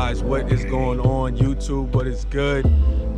guys, what is going on YouTube? What is good?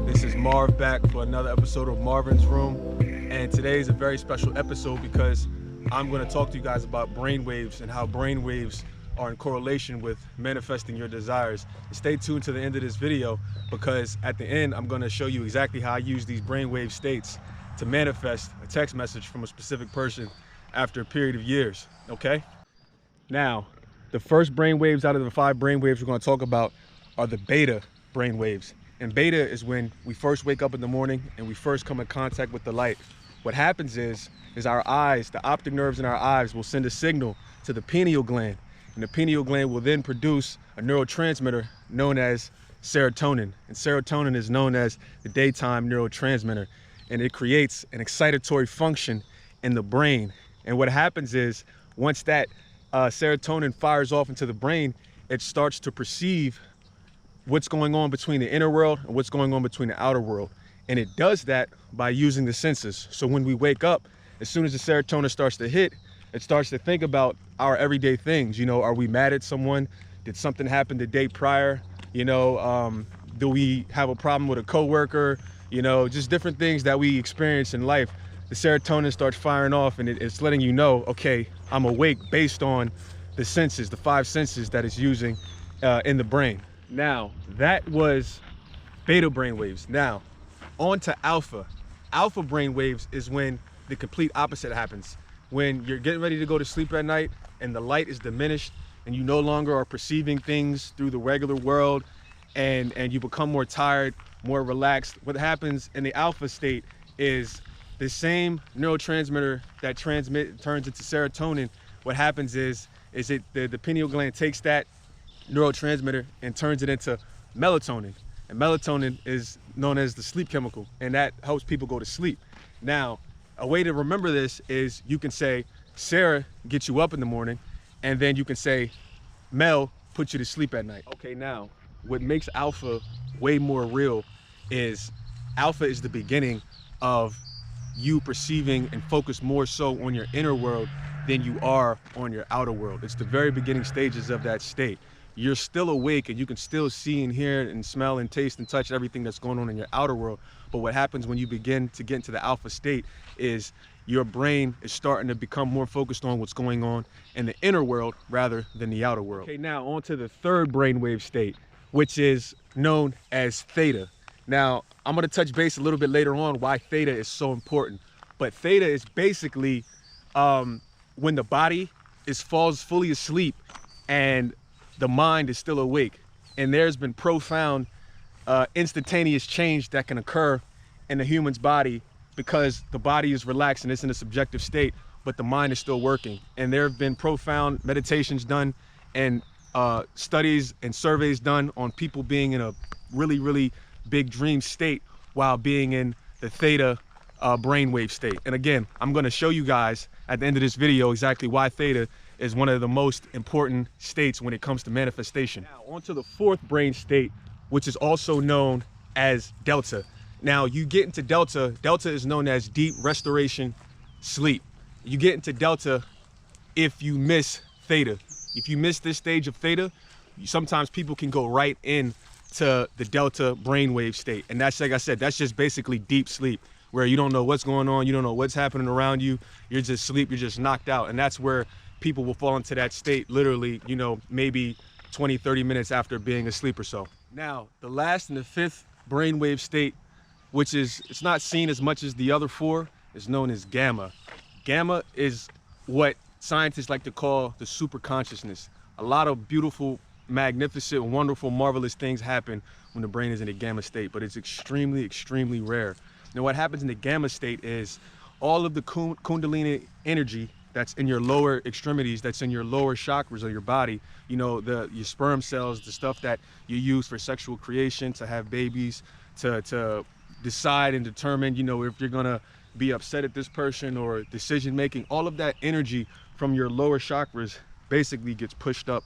This is Marv back for another episode of Marvin's Room, and today is a very special episode because I'm going to talk to you guys about brainwaves and how brainwaves are in correlation with manifesting your desires. And stay tuned to the end of this video because at the end I'm going to show you exactly how I use these brainwave states to manifest a text message from a specific person after a period of years. Okay? Now, the first brainwaves out of the 5 brainwaves we're going to talk about are the beta brainwaves. And beta is when we first wake up in the morning and we first come in contact with the light. What happens is our eyes, the optic nerves in our eyes will send a signal to the pineal gland. And the pineal gland will then produce a neurotransmitter known as serotonin. And serotonin is known as the daytime neurotransmitter. And it creates an excitatory function in the brain. And what happens is once that serotonin fires off into the brain, it starts to perceive what's going on between the inner world and what's going on between the outer world. And it does that by using the senses. So when we wake up, as soon as the serotonin starts to hit, it starts to think about our everyday things. You know, are we mad at someone? Did something happen the day prior? You know, do we have a problem with a coworker? You know, just different things that we experience in life. The serotonin starts firing off and it's letting you know, okay, I'm awake based on the senses, the 5 senses that it's using in the brain. Now, that was beta brainwaves. Now, on to alpha. Alpha brainwaves is when the complete opposite happens. When you're getting ready to go to sleep at night and the light is diminished and you no longer are perceiving things through the regular world and you become more tired, more relaxed. What happens in the alpha state is the same neurotransmitter that turns into serotonin. What happens is the pineal gland takes that neurotransmitter and turns it into melatonin. And melatonin is known as the sleep chemical, and that helps people go to sleep. Now, a way to remember this is you can say, Sarah gets you up in the morning, and then you can say, Mel puts you to sleep at night. Okay, now, what makes alpha way more real is alpha is the beginning of you perceiving and focus more so on your inner world than you are on your outer world. It's the very beginning stages of that state. You're still awake and you can still see and hear and smell and taste and touch everything that's going on in your outer world. But what happens when you begin to get into the alpha state is your brain is starting to become more focused on what's going on in the inner world rather than the outer world. Okay, now on to the third brainwave state, which is known as theta. Now, I'm gonna touch base a little bit later on why theta is so important. But theta is basically when the body falls fully asleep and the mind is still awake. And there's been profound instantaneous change that can occur in the human's body because the body is relaxed and it's in a subjective state, but the mind is still working. And there have been profound meditations done and studies and surveys done on people being in a really, really big dream state while being in the theta brainwave state. And again, I'm going to show you guys at the end of this video exactly why theta is one of the most important states when it comes to manifestation. Now, on to the 4th brain state, which is also known as delta. Now, you get into delta. Delta is known as deep restoration sleep. You get into delta if you miss theta. If you miss this stage of theta, sometimes people can go right in to the delta brainwave state. And that's, like I said, that's just basically deep sleep where you don't know what's going on. You don't know what's happening around you. You're just asleep. You're just knocked out. And that's where people will fall into that state literally, you know, maybe 20, 30 minutes after being asleep or so. Now, the last and the 5th brainwave state, which is, it's not seen as much as the other 4, is known as gamma. Gamma is what scientists like to call the super consciousness. A lot of beautiful, magnificent, wonderful, marvelous things happen when the brain is in a gamma state, but it's extremely, extremely rare. Now, what happens in the gamma state is all of the kundalini energy that's in your lower extremities, that's in your lower chakras of your body, you know, your sperm cells, the stuff that you use for sexual creation, to have babies, to decide and determine, you know, if you're gonna be upset at this person or decision making, all of that energy from your lower chakras basically gets pushed up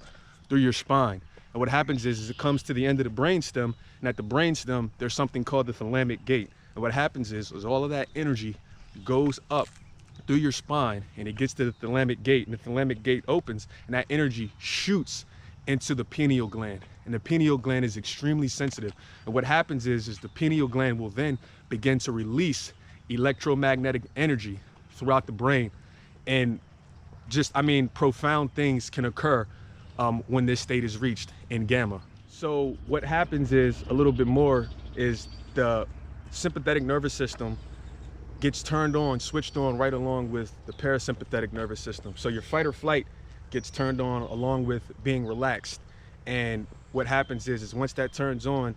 through your spine. And what happens is it comes to the end of the brainstem, and at the brainstem, there's something called the thalamic gate. And what happens is all of that energy goes up through your spine and it gets to the thalamic gate, and the thalamic gate opens and that energy shoots into the pineal gland. And the pineal gland is extremely sensitive. And what happens is the pineal gland will then begin to release electromagnetic energy throughout the brain. And just, I mean, profound things can occur when this state is reached in gamma. So what happens is a little bit more is the sympathetic nervous system gets turned on, switched on right along with the parasympathetic nervous system. So your fight or flight gets turned on along with being relaxed. And what happens is once that turns on,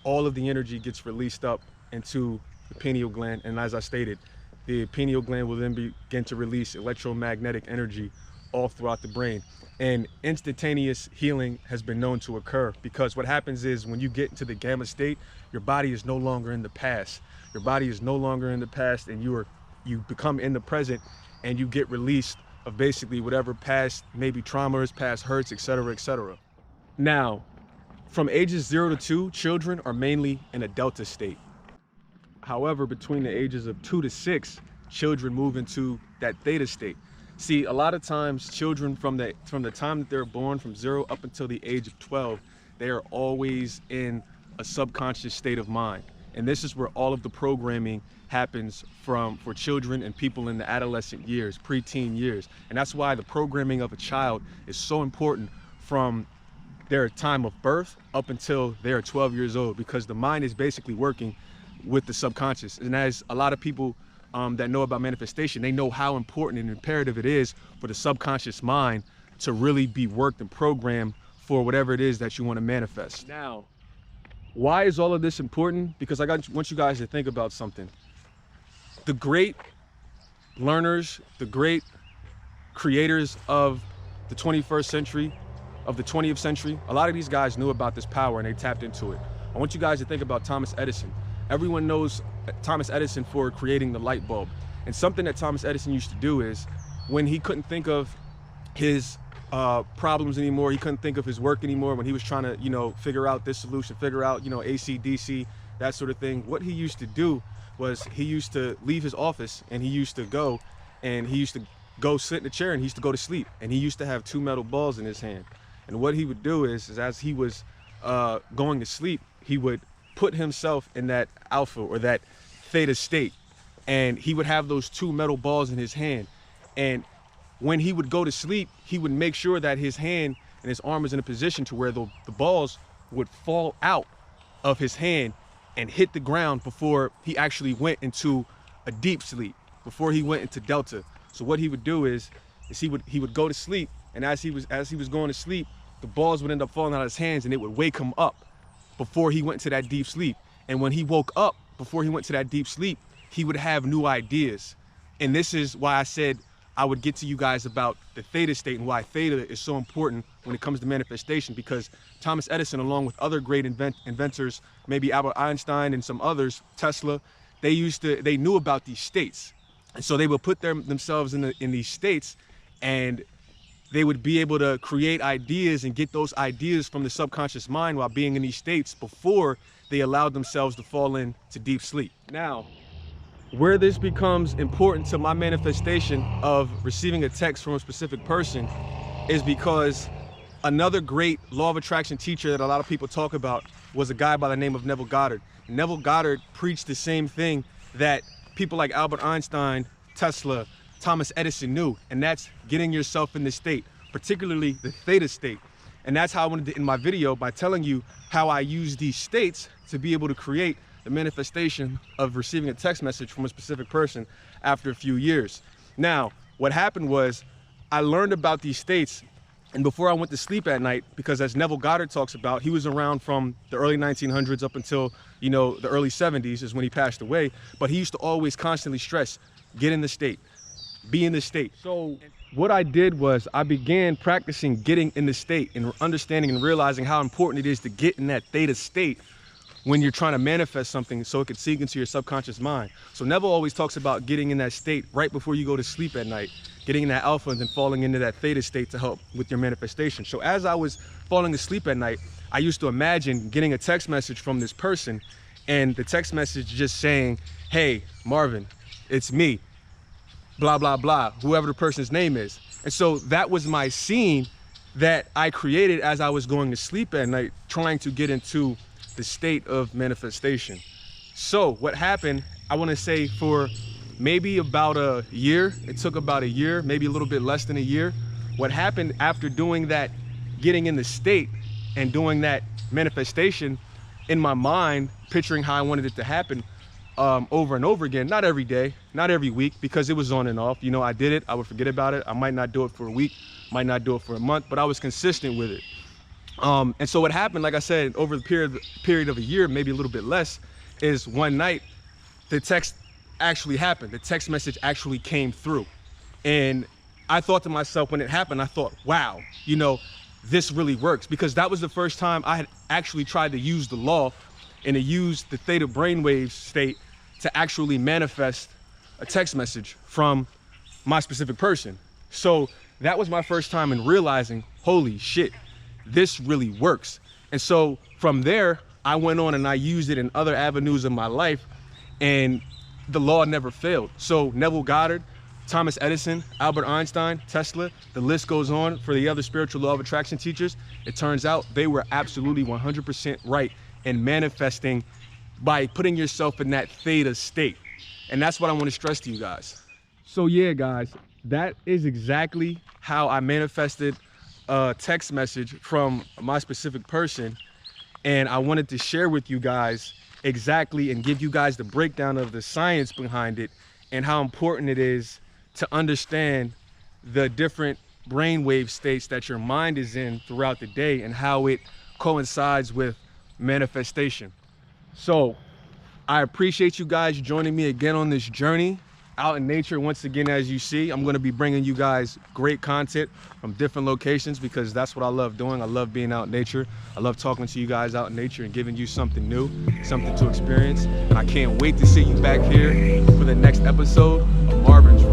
all of the energy gets released up into the pineal gland. And as I stated, the pineal gland will then begin to release electromagnetic energy all throughout the brain. And instantaneous healing has been known to occur, because what happens is when you get into the gamma state, your body is no longer in the past. Your body is no longer in the past, and you become in the present, and you get released of basically whatever past, maybe traumas, past hurts, etc., etc. Now, from ages 0 to 2, children are mainly in a delta state. However, between the ages of 2 to 6, children move into that theta state. See, a lot of times children from the time that they're born, from 0 up until the age of 12, they are always in a subconscious state of mind. And this is where all of the programming happens for children and people in the adolescent years, preteen years. And that's why the programming of a child is so important from their time of birth up until they're 12 years old, because the mind is basically working with the subconscious. And as a lot of people that know about manifestation, they know how important and imperative it is for the subconscious mind to really be worked and programmed for whatever it is that you want to manifest. Now, why is all of this important? Because I want you guys to think about something. The great learners, the great creators of the 21st century, of the 20th century, a lot of these guys knew about this power and they tapped into it. I want you guys to think about Thomas Edison. Everyone knows Thomas Edison for creating the light bulb. And something that Thomas Edison used to do is, when he couldn't think of his problems anymore, he couldn't think of his work anymore, when he was trying to, figure out this solution, figure out, AC, DC, that sort of thing, what he used to do was he used to leave his office and he used to go sit in a chair and he used to go to sleep. And he used to have 2 metal balls in his hand. And what he would do is as he was going to sleep, he would put himself in that alpha or that theta state, and he would have those 2 metal balls in his hand. And when he would go to sleep, he would make sure that his hand and his arm was in a position to where the balls would fall out of his hand and hit the ground before he actually went into a deep sleep, before he went into delta. So what he would do is he would go to sleep, and as he was going to sleep, the balls would end up falling out of his hands, and it would wake him up before he went to that deep sleep. And when he woke up, before he went to that deep sleep, he would have new ideas. And this is why I said I would get to you guys about the theta state and why theta is so important when it comes to manifestation, because Thomas Edison, along with other great inventors, maybe Albert Einstein and some others, Tesla, they knew about these states. And so they would put themselves in these states, and they would be able to create ideas and get those ideas from the subconscious mind while being in these states before they allowed themselves to fall into deep sleep. Now, where this becomes important to my manifestation of receiving a text from a specific person is because another great law of attraction teacher that a lot of people talk about was a guy by the name of Neville Goddard. And Neville Goddard preached the same thing that people like Albert Einstein, Tesla, Thomas Edison knew, and that's getting yourself in the state, particularly the theta state. And that's how I wanted to end my video, by telling you how I use these states to be able to create the manifestation of receiving a text message from a specific person after a few years. Now, what happened was I learned about these states, and before I went to sleep at night, because as Neville Goddard talks about, he was around from the early 1900s up until, the early 70s is when he passed away, but he used to always constantly stress, get in the state, be in the state. So what I did was I began practicing getting in the state and understanding and realizing how important it is to get in that theta state when you're trying to manifest something so it could sink into your subconscious mind. So Neville always talks about getting in that state right before you go to sleep at night, getting in that alpha and then falling into that theta state to help with your manifestation. So as I was falling asleep at night, I used to imagine getting a text message from this person, and the text message just saying, hey, Marvin, it's me, blah, blah, blah, whoever the person's name is. And so that was my scene that I created as I was going to sleep at night, trying to get into the state of manifestation. So what happened, I want to say for maybe about a year, it took about a year, maybe a little bit less than a year. What happened after doing that, getting in the state and doing that manifestation in my mind, picturing how I wanted it to happen over and over again, not every day, not every week, because it was on and off. You know, I did it, I would forget about it. I might not do it for a week, might not do it for a month, but I was consistent with it. And so what happened, like I said, over the period of a year, maybe a little bit less, is one night the text actually happened. The text message actually came through. And I thought to myself when it happened, I thought, wow, you know, this really works, because that was the first time I had actually tried to use the law and to use the Theta brainwave state to actually manifest a text message from my specific person. So that was my first time in realizing, holy shit, this really works. And so from there, I went on and I used it in other avenues of my life, and the law never failed. So Neville Goddard, Thomas Edison, Albert Einstein, Tesla, the list goes on for the other spiritual law of attraction teachers. It turns out they were absolutely 100% right in manifesting by putting yourself in that theta state. And that's what I want to stress to you guys. So yeah, guys, that is exactly how I manifested a text message from my specific person. And I wanted to share with you guys exactly and give you guys the breakdown of the science behind it and how important it is to understand the different brainwave states that your mind is in throughout the day and how it coincides with manifestation. So I appreciate you guys joining me again on this journey out in nature. Once again, as you see, I'm going to be bringing you guys great content from different locations, because that's what I love doing. I love being out in nature. I love talking to you guys out in nature and giving you something new, something to experience. And I can't wait to see you back here for the next episode of Marvin's Room.